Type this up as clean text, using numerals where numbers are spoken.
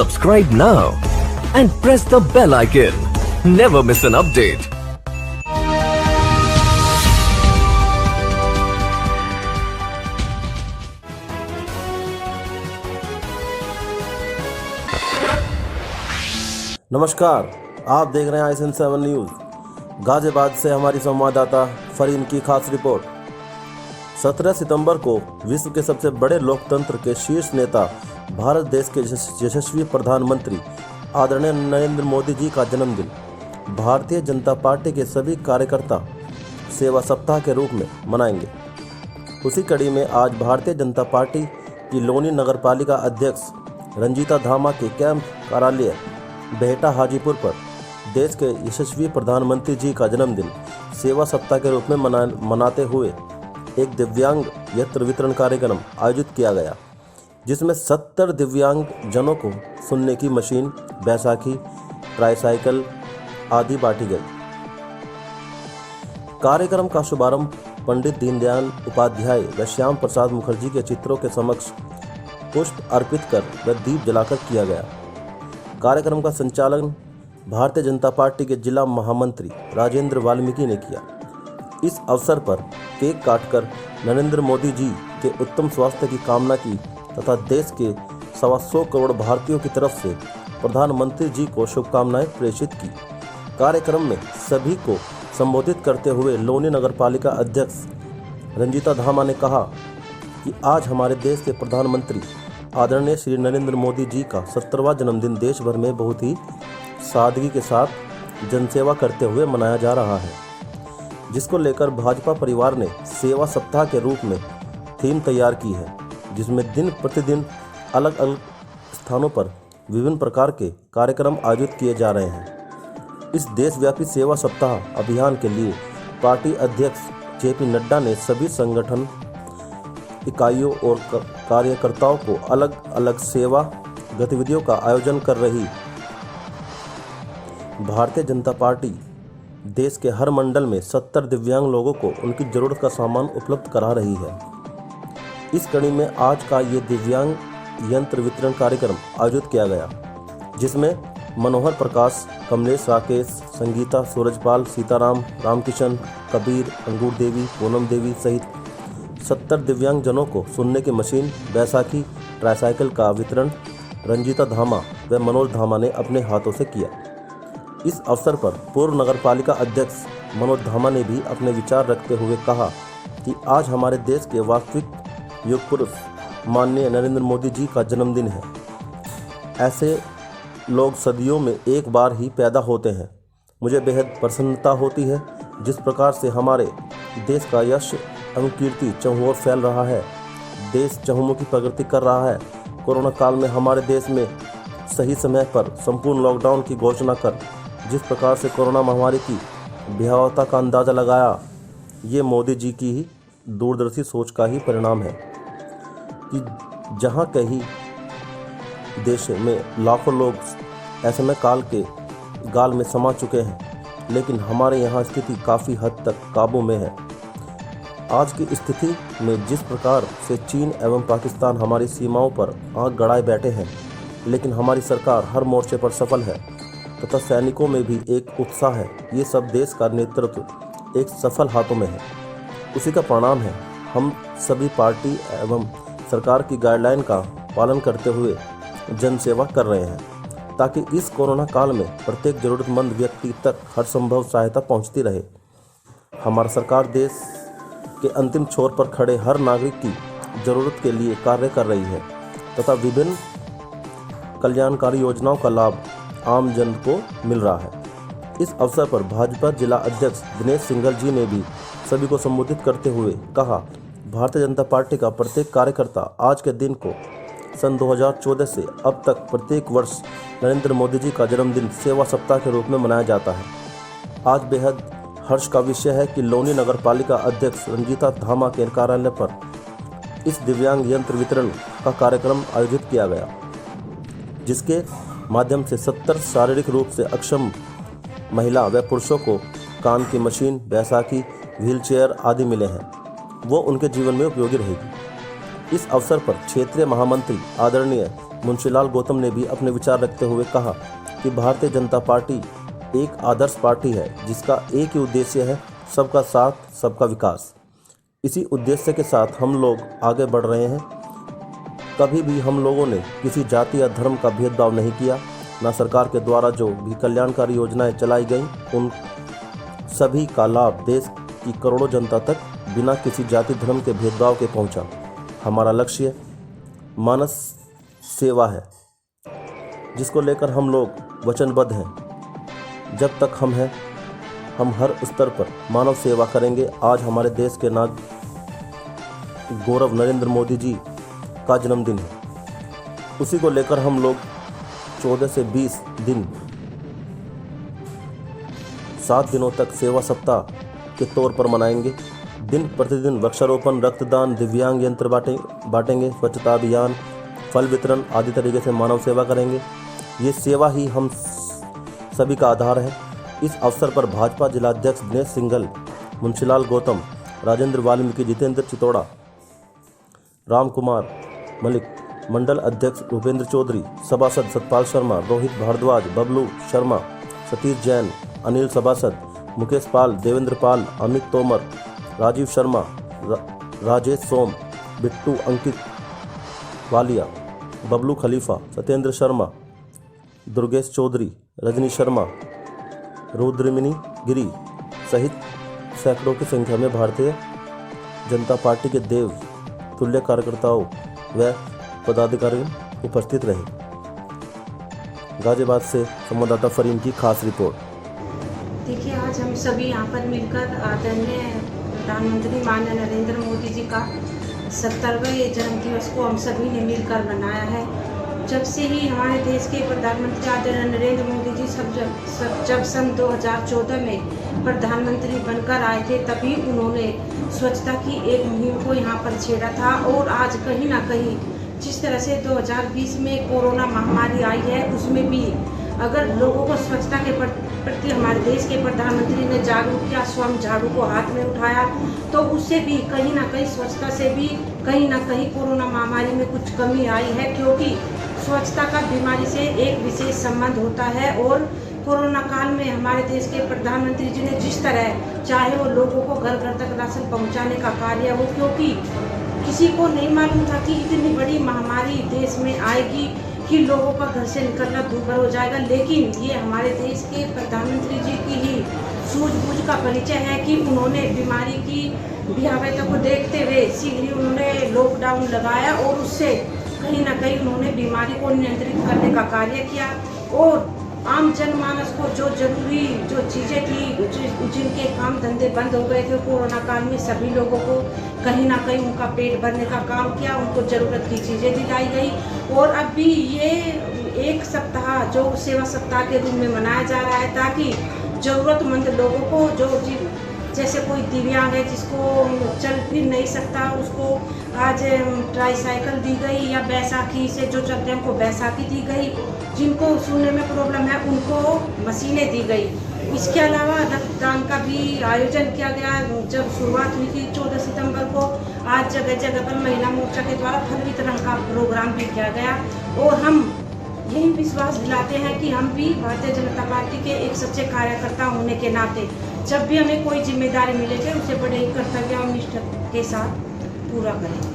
Subscribe now and press the bell icon. Never miss an update. नमस्कार, आप देख रहे हैं ICN7 न्यूज़। गाजियाबाद से हमारी संवाददाता फरीन की खास रिपोर्ट। 17 सितंबर को विश्व के सबसे बड़े लोकतंत्र के शीर्ष नेता भारत देश के यशस्वी प्रधानमंत्री आदरणीय नरेंद्र मोदी जी का जन्मदिन भारतीय जनता पार्टी के सभी कार्यकर्ता सेवा सप्ताह के रूप में मनाएंगे। उसी कड़ी में आज भारतीय जनता पार्टी की लोनी नगर पालिका अध्यक्ष रंजीता धामा के कैंप कार्यालय बेहटा हाजीपुर पर देश के यशस्वी प्रधानमंत्री जी का जन्मदिन सेवा सप्ताह के रूप में मनाते हुए एक दिव्यांग यंत्र वितरण कार्यक्रम आयोजित किया गया, जिसमें 70 दिव्यांग जनों को सुनने की मशीन, बैसाखी, ट्राईसाइकिल आदि बांटी गई। कार्यक्रम का शुभारंभ पंडित दीनदयाल उपाध्याय व श्याम प्रसाद मुखर्जी के चित्रों के समक्ष पुष्प अर्पित कर व दीप जलाकर किया गया। कार्यक्रम का संचालन भारतीय जनता पार्टी के जिला महामंत्री राजेंद्र वाल्मीकि ने किया। इस अवसर पर केक काटकर नरेंद्र मोदी जी के उत्तम स्वास्थ्य की कामना की तथा देश के 125 करोड़ भारतीयों की तरफ से प्रधानमंत्री जी को शुभकामनाएं प्रेषित की। कार्यक्रम में सभी को संबोधित करते हुए लोनी नगर पालिका अध्यक्ष रंजीता धामा ने कहा कि आज हमारे देश के प्रधानमंत्री आदरणीय श्री नरेंद्र मोदी जी का 70वां जन्मदिन देश भर में बहुत ही सादगी के साथ जनसेवा करते हुए मनाया जा रहा है, जिसको लेकर भाजपा परिवार ने सेवा सप्ताह के रूप में थीम तैयार की है, जिसमें दिन प्रतिदिन अलग अलग स्थानों पर विभिन्न प्रकार के कार्यक्रम आयोजित किए जा रहे हैं। इस देशव्यापी सेवा सप्ताह अभियान के लिए पार्टी अध्यक्ष जेपी नड्डा ने सभी संगठन इकाइयों और कार्यकर्ताओं को अलग अलग सेवा गतिविधियों का आयोजन कर रही भारतीय जनता पार्टी देश के हर मंडल में 70 दिव्यांग लोगों को उनकी ज़रूरत का सामान उपलब्ध करा रही है। इस कड़ी में आज का ये दिव्यांग यंत्र वितरण कार्यक्रम आयोजित किया गया, जिसमें मनोहर प्रकाश, कमलेश, राकेश, संगीता, सूरजपाल, सीताराम, रामकिशन, कबीर, अंगूर देवी, पूनम देवी सहित 70 दिव्यांग जनों को सुनने की मशीन, बैसाखी, ट्राईसाइकिल का वितरण रंजीता धामा व मनोज धामा ने अपने हाथों से किया। इस अवसर पर पूर्व नगर पालिका अध्यक्ष मनोज धामा ने भी अपने विचार रखते हुए कहा कि आज हमारे देश के वास्तविक युग पुरुष माननीय नरेंद्र मोदी जी का जन्मदिन है। ऐसे लोग सदियों में एक बार ही पैदा होते हैं। मुझे बेहद प्रसन्नता होती है जिस प्रकार से हमारे देश का यश एवं कीर्ति चहुओर फैल रहा है। देश चहुमुखी प्रगति कर रहा है। कोरोना काल में हमारे देश में सही समय पर संपूर्ण लॉकडाउन की घोषणा कर जिस प्रकार से कोरोना महामारी की भयावहता का अंदाज़ा लगाया, ये मोदी जी की ही दूरदर्शी सोच का ही परिणाम है कि जहाँ कहीं देश में लाखों लोग ऐसे काल के गाल में समा चुके हैं, लेकिन हमारे यहाँ स्थिति काफ़ी हद तक काबू में है। आज की स्थिति में जिस प्रकार से चीन एवं पाकिस्तान हमारी सीमाओं पर आंख गड़ाए बैठे हैं, लेकिन हमारी सरकार हर मोर्चे पर सफल है तथा सैनिकों में भी एक उत्साह है। ये सब देश का नेतृत्व एक सफल हाथों में है। उसी का परिणाम है हम सभी पार्टी एवं सरकार की गाइडलाइन का पालन करते हुए जनसेवा कर रहे हैं, ताकि इस कोरोना काल में प्रत्येक ज़रूरतमंद व्यक्ति तक हर संभव सहायता पहुंचती रहे। हमारा सरकार देश के अंतिम छोर पर खड़े हर नागरिक की ज़रूरत के लिए कार्य कर रही है तथा विभिन्न कल्याणकारी योजनाओं का लाभ आम जन को मिल रहा है। इस अवसर पर भाजपा जिला अध्यक्ष दिनेश सिंघल जी ने भी सभी को संबोधित करते हुए कहा, भारतीय जनता पार्टी का प्रत्येक कार्यकर्ता आज के दिन को सन 2014 से अब तक प्रत्येक वर्ष नरेंद्र मोदी जी का जन्मदिन सेवा सप्ताह के रूप में मनाया जाता है। आज बेहद हर्ष का विषय है कि लोनी नगर पालिका अध्यक्ष रंजीता धामा के कार्यालय पर इस दिव्यांग यंत्र वितरण का कार्यक्रम आयोजित किया गया, जिसके माध्यम से 70 शारीरिक रूप से अक्षम महिला व पुरुषों को कान की मशीन, बैसाखी, व्हीलचेयर आदि मिले हैं। वो उनके जीवन में उपयोगी रहेगी। इस अवसर पर क्षेत्रीय महामंत्री आदरणीय मुंशीलाल गौतम ने भी अपने विचार रखते हुए कहा कि भारतीय जनता पार्टी एक आदर्श पार्टी है जिसका एक ही उद्देश्य है, सबका साथ सबका विकास। इसी उद्देश्य के साथ हम लोग आगे बढ़ रहे हैं। कभी भी हम लोगों ने किसी जाति या धर्म का भेदभाव नहीं किया। न सरकार के द्वारा जो भी कल्याणकारी योजनाएं चलाई गईं उन सभी का लाभ देश की करोड़ों जनता तक बिना किसी जाति धर्म के भेदभाव के पहुंचा। हमारा लक्ष्य मानव सेवा है जिसको लेकर हम लोग वचनबद्ध हैं। जब तक हम हैं हम हर स्तर पर मानव सेवा करेंगे। आज हमारे देश के नाग गौरव नरेंद्र मोदी जी का जन्मदिन है। उसी को लेकर हम लोग 14 से 20 दिन 7 दिनों तक सेवा सप्ताह के तौर पर मनाएंगे। दिन प्रतिदिन वृक्षारोपण, रक्तदान, दिव्यांग यंत्र बांटेंगे, स्वच्छता अभियान, फल वितरण आदि तरीके से मानव सेवा करेंगे। ये सेवा ही हम सभी का आधार है। इस अवसर पर भाजपा जिलाध्यक्ष दिनेश सिंघल, मुंशीलाल गौतम, राजेंद्र वाल्मीकि, जितेंद्र चितौड़ा, राम कुमार मलिक, मंडल अध्यक्ष रूपेंद्र चौधरी, सभासद सतपाल शर्मा, रोहित भारद्वाज, बबलू शर्मा, सतीश जैन, अनिल सभासद, मुकेश पाल, देवेंद्र पाल, अमित तोमर, राजीव शर्मा, राजेश सोम, बिट्टू, अंकित वालिया, बबलू खलीफा, सत्येंद्र शर्मा, दुर्गेश चौधरी, रजनी शर्मा, रुद्रमिनी गिरी सहित सैकड़ों की संख्या में भारतीय जनता पार्टी के देव तुल्य कार्यकर्ताओं व पदाधिकारी उपस्थित रहे। गाजियाबाद से संवाददाता फरीम की खास रिपोर्ट। देखिए, आज हम सभी यहाँ पर मिलकर आदरणीय प्रधानमंत्री माननीय नरेंद्र मोदी जी का 70वें जन्मदिवस को हम सभी ने मिलकर मनाया है। जब से ही हमारे देश के प्रधानमंत्री आदरणीय नरेंद्र मोदी जी जब सन 2014 में प्रधानमंत्री बनकर आए थे, तभी उन्होंने स्वच्छता की एक मुहिम को यहाँ पर छेड़ा था। और आज कहीं ना कहीं जिस तरह से 2020 में कोरोना महामारी आई है, उसमें भी अगर लोगों को स्वच्छता के प्रति हमारे देश के प्रधानमंत्री ने जागरूक किया, स्वयं झाड़ू को हाथ में उठाया, तो उससे भी कहीं ना कहीं स्वच्छता से भी कहीं ना कहीं कोरोना महामारी में कुछ कमी आई है। क्योंकि स्वच्छता का बीमारी से एक विशेष संबंध होता है। और कोरोना काल में हमारे देश के प्रधानमंत्री जी ने जिस तरह चाहे वो लोगों को घर घर तक राशन पहुंचाने का कार्य हो, क्योंकि किसी को नहीं मालूम था कि इतनी बड़ी महामारी देश में आएगी कि लोगों का घर से निकलना दूभर हो जाएगा। लेकिन ये हमारे देश के प्रधानमंत्री जी की ही सूझबूझ का परिचय है कि उन्होंने बीमारी की भयावहता को देखते हुए शीघ्र ही उन्होंने लॉकडाउन लगाया और उससे कहीं ना कहीं उन्होंने बीमारी को नियंत्रित करने का कार्य किया। और आम जनमानस को जो जरूरी जो चीज़ें थी, जिनके काम धंधे बंद हो गए थे कोरोना काल में, सभी लोगों को कहीं ना कहीं उनका पेट भरने का काम किया, उनको ज़रूरत की चीज़ें दिलाई गई। और अब भी ये एक सप्ताह जो सेवा सप्ताह के रूप में मनाया जा रहा है, ताकि ज़रूरतमंद लोगों को जो जैसे कोई दिव्यांग है जिसको चल फिर नहीं सकता, उसको आज ट्राईसाइकिल दी गई, या बैसाखी से जो चलते हैं उनको बैसाखी दी गई, जिनको सुनने में प्रॉब्लम है उनको मशीनें दी गई। इसके अलावा रक्तदान का भी आयोजन किया गया। जब शुरुआत हुई थी 14 सितंबर को, आज जगह जगह पर महिला मोर्चा के द्वारा फल वितरण का प्रोग्राम भी किया गया। और हम यही विश्वास दिलाते हैं कि हम भी भारतीय जनता पार्टी के एक सच्चे कार्यकर्ता होने के नाते जब भी हमें कोई जिम्मेदारी मिले थे उसे बड़े ही कर्तव्य और निष्ठा के साथ पूरा करें।